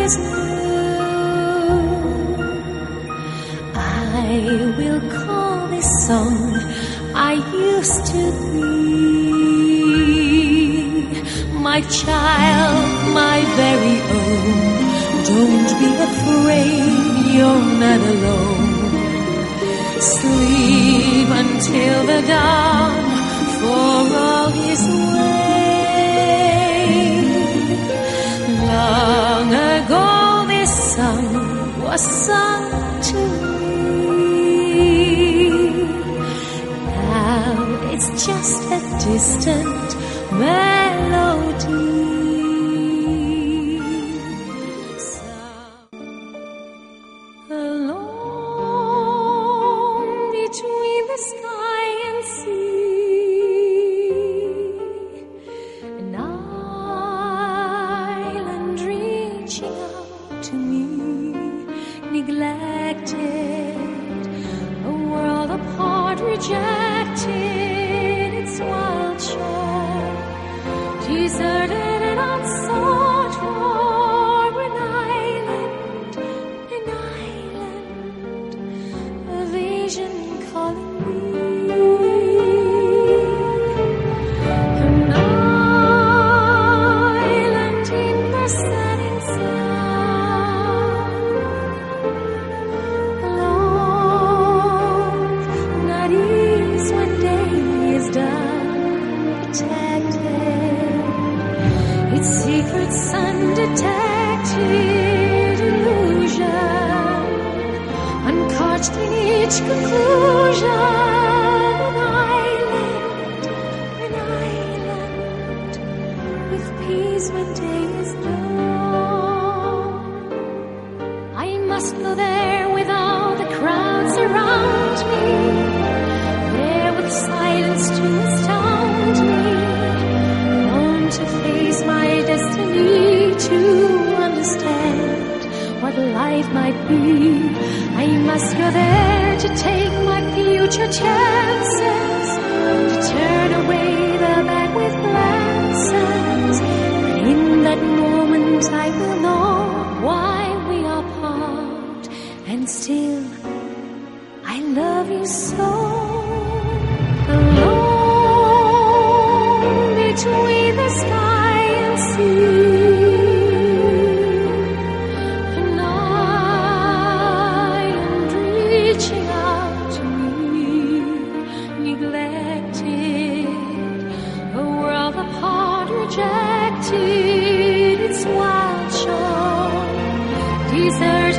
is new. I will call this song I used to be. My child, my very own, don't be afraid, you're not alone. Sleep until the dawn, for all is well. Long ago this song was sung to me. Now it's just a distant melody. Alone between the sky and sea, an island reaching out to me, neglected, a world apart, rejected, its wild shore, deserted and unsought for, an island, a vision calling me. An island in the setting sun, alone, not ease when day is done, protected, its secrets undetected, illusion uncaught in each conclusion. An island with peace when day is done. I must go there with all the crowds around me, there with silence to astound me, alone to face my destiny, to understand what life might be. I must go there to take my future chances, to turn away the bad with glances. And in that moment I will know why we are apart, and still I love you so. Alone between the sky and sea, reaching out to me, neglected, a world apart, rejected, its wild shore, deserted.